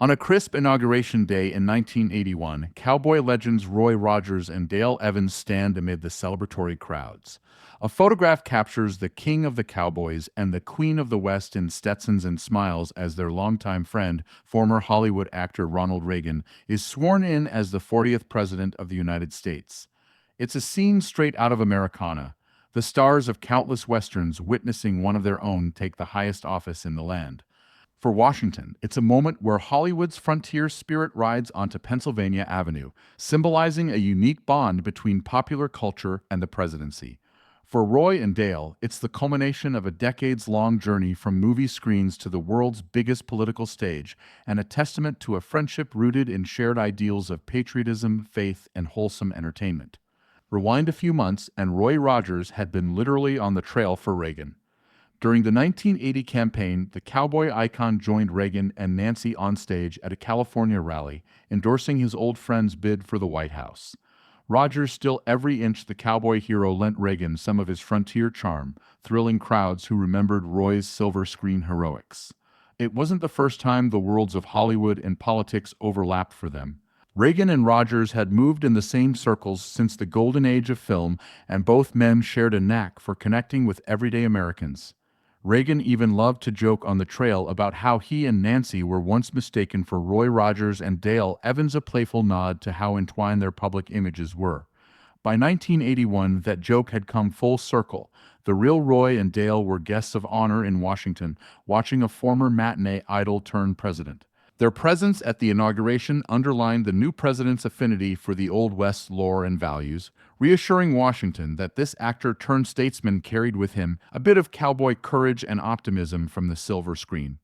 On a crisp inauguration day in 1981, Cowboy legends Roy Rogers and Dale Evans stand amid the celebratory crowds. A photograph captures the king of the Cowboys and the queen of the West in Stetsons and smiles as their longtime friend, former Hollywood actor Ronald Reagan, is sworn in as the 40th President of the United States. It's a scene straight out of Americana, the stars of countless westerns witnessing one of their own take the highest office in the land. For Washington, it's a moment where Hollywood's frontier spirit rides onto Pennsylvania Avenue, symbolizing a unique bond between popular culture and the presidency. For Roy and Dale, it's the culmination of a decades-long journey from movie screens to the world's biggest political stage, and a testament to a friendship rooted in shared ideals of patriotism, faith, and wholesome entertainment. Rewind a few months, and Roy Rogers had been literally on the trail for Reagan. During the 1980 campaign, the cowboy icon joined Reagan and Nancy on stage at a California rally, endorsing his old friend's bid for the White House. Rogers still every inch the cowboy hero lent Reagan some of his frontier charm, thrilling crowds who remembered Roy's silver screen heroics. It wasn't the first time the worlds of Hollywood and politics overlapped for them. Reagan and Rogers had moved in the same circles since the golden age of film, and both men shared a knack for connecting with everyday Americans. Reagan even loved to joke on the trail about how he and Nancy were once mistaken for Roy Rogers and Dale Evans, a playful nod to how entwined their public images were. By 1981, that joke had come full circle. The real Roy and Dale were guests of honor in Washington, watching a former matinee idol turn president. Their presence at the inauguration underlined the new president's affinity for the Old West lore and values, reassuring Washington that this actor-turned-statesman carried with him a bit of cowboy courage and optimism from the silver screen.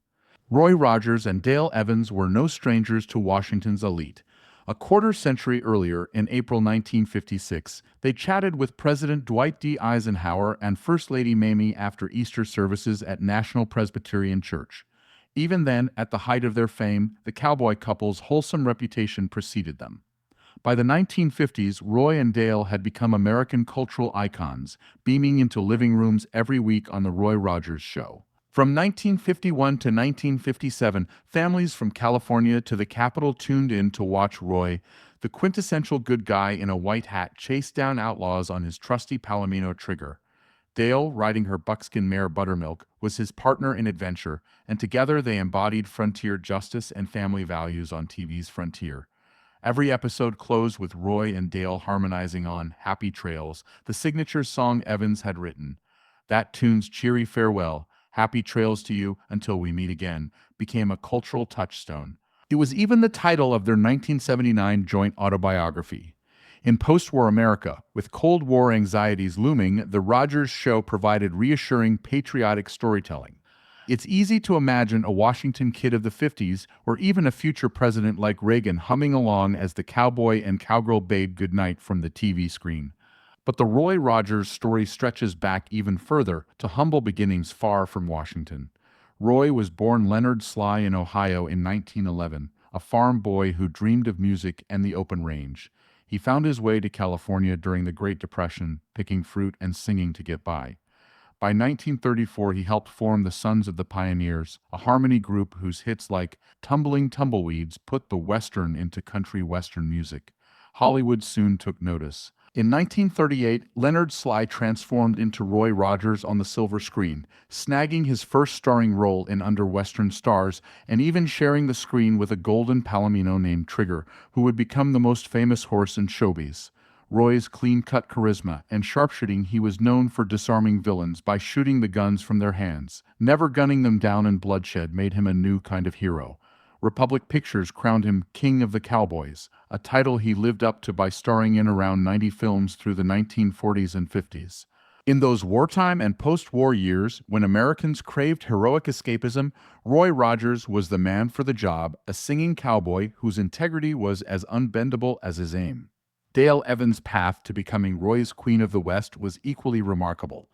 Roy Rogers and Dale Evans were no strangers to Washington's elite. A quarter century earlier, in April 1956, they chatted with President Dwight D. Eisenhower and First Lady Mamie after Easter services at National Presbyterian Church. Even then, at the height of their fame, the cowboy couple's wholesome reputation preceded them. By the 1950s, Roy and Dale had become American cultural icons, beaming into living rooms every week on The Roy Rogers Show. From 1951 to 1957, families from California to the Capitol tuned in to watch Roy, the quintessential good guy in a white hat, chase down outlaws on his trusty Palomino trigger. Dale, riding her buckskin mare Buttermilk, was his partner in adventure, and together they embodied frontier justice and family values on TV's Frontier. Every episode closed with Roy and Dale harmonizing on Happy Trails, the signature song Evans had written. That tune's cheery farewell, Happy Trails to you until we meet again, became a cultural touchstone. It was even the title of their 1979 joint autobiography. In post-war America, with Cold War anxieties looming, The Rogers Show provided reassuring patriotic storytelling. It's easy to imagine a Washington kid of the 50s, or even a future president like Reagan, humming along as the cowboy and cowgirl bade goodnight from the TV screen. But the Roy Rogers story stretches back even further, to humble beginnings far from Washington. Roy was born Leonard Sly in Ohio in 1911, a farm boy who dreamed of music and the open range. He found his way to California during the Great Depression, picking fruit and singing to get by. By 1934, he helped form the Sons of the Pioneers, a harmony group whose hits like Tumbling Tumbleweeds put the Western into country Western music. Hollywood soon took notice. In 1938, Leonard Sly transformed into Roy Rogers on the silver screen, snagging his first starring role in Under Western Stars and even sharing the screen with a golden Palomino named Trigger, who would become the most famous horse in showbiz. Roy's clean-cut charisma and sharpshooting, he was known for disarming villains by shooting the guns from their hands. Never gunning them down in bloodshed made him a new kind of hero. Republic Pictures crowned him King of the Cowboys, a title he lived up to by starring in around 90 films through the 1940s and 50s. In those wartime and post-war years, when Americans craved heroic escapism, Roy Rogers was the man for the job, a singing cowboy whose integrity was as unbendable as his aim. Dale Evans' path to becoming Roy's Queen of the West was equally remarkable.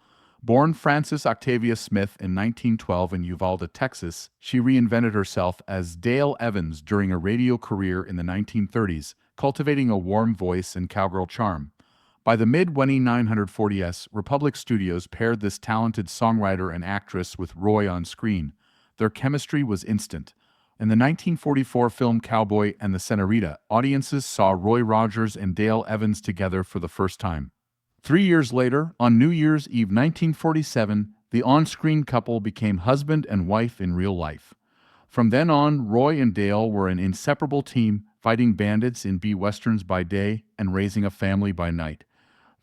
Born Frances Octavia Smith in 1912 in Uvalde, Texas, she reinvented herself as Dale Evans during a radio career in the 1930s, cultivating a warm voice and cowgirl charm. By the mid-1940s, Republic Studios paired this talented songwriter and actress with Roy on screen. Their chemistry was instant. In the 1944 film Cowboy and the Senorita, audiences saw Roy Rogers and Dale Evans together for the first time. 3 years later, on New Year's Eve 1947, the on-screen couple became husband and wife in real life. From then on, Roy and Dale were an inseparable team, fighting bandits in B-westerns by day and raising a family by night.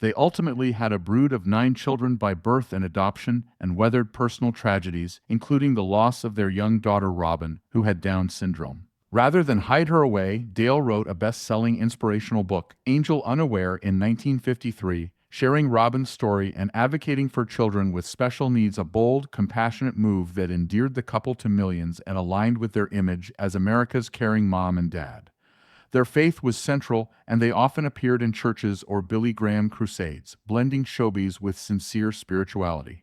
They ultimately had a brood of 9 children by birth and adoption and weathered personal tragedies, including the loss of their young daughter Robin, who had Down syndrome. Rather than hide her away, Dale wrote a best-selling inspirational book, Angel Unaware, in 1953, sharing Robin's story and advocating for children with special needs, a bold, compassionate move that endeared the couple to millions and aligned with their image as America's caring mom and dad. Their faith was central, and they often appeared in churches or Billy Graham crusades, blending showbiz with sincere spirituality.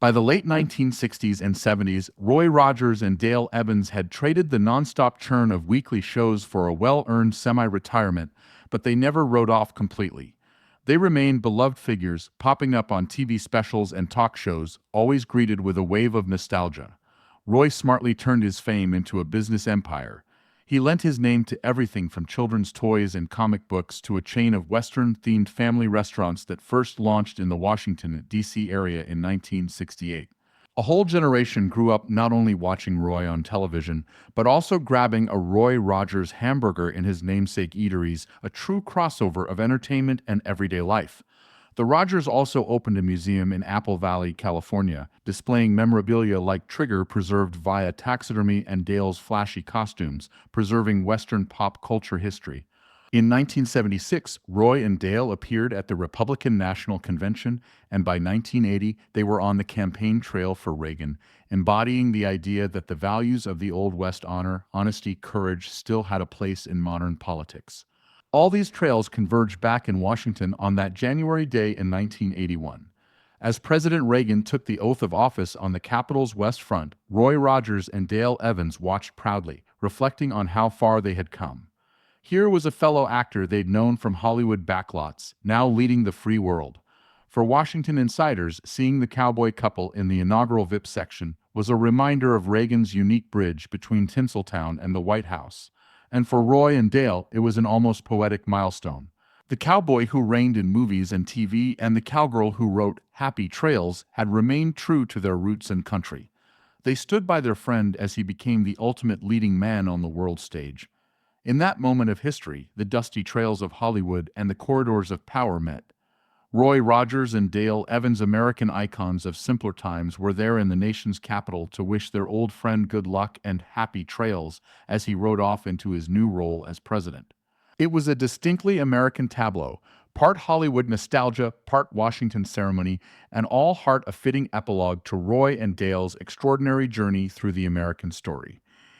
By the late 1960s and 70s, Roy Rogers and Dale Evans had traded the nonstop churn of weekly shows for a well-earned semi-retirement, but they never rode off completely. They remained beloved figures, popping up on TV specials and talk shows, always greeted with a wave of nostalgia. Roy smartly turned his fame into a business empire. He lent his name to everything from children's toys and comic books to a chain of Western-themed family restaurants that first launched in the Washington, D.C. area in 1968. A whole generation grew up not only watching Roy on television, but also grabbing a Roy Rogers hamburger in his namesake eateries, a true crossover of entertainment and everyday life. The Rogers also opened a museum in Apple Valley, California, displaying memorabilia like Trigger preserved via taxidermy and Dale's flashy costumes, preserving Western pop culture history. In 1976, Roy and Dale appeared at the Republican National Convention, and by 1980, they were on the campaign trail for Reagan, embodying the idea that the values of the Old West, honor, honesty, courage, still had a place in modern politics. All these trails converged back in Washington on that January day in 1981. As President Reagan took the oath of office on the Capitol's West Front, Roy Rogers and Dale Evans watched proudly, reflecting on how far they had come. Here was a fellow actor they'd known from Hollywood backlots, now leading the free world. For Washington insiders, seeing the Cowboy couple in the inaugural VIP section was a reminder of Reagan's unique bridge between Tinseltown and the White House. And for Roy and Dale, it was an almost poetic milestone. The cowboy who reigned in movies and TV and the cowgirl who wrote Happy Trails had remained true to their roots and country. They stood by their friend as he became the ultimate leading man on the world stage. In that moment of history, the dusty trails of Hollywood and the corridors of power met. Roy Rogers and Dale Evans, American icons of simpler times, were there in the nation's capital to wish their old friend good luck and happy trails as he rode off into his new role as president. It was a distinctly American tableau, part Hollywood nostalgia, part Washington ceremony, and all heart a fitting epilogue to Roy and Dale's extraordinary journey through the American story.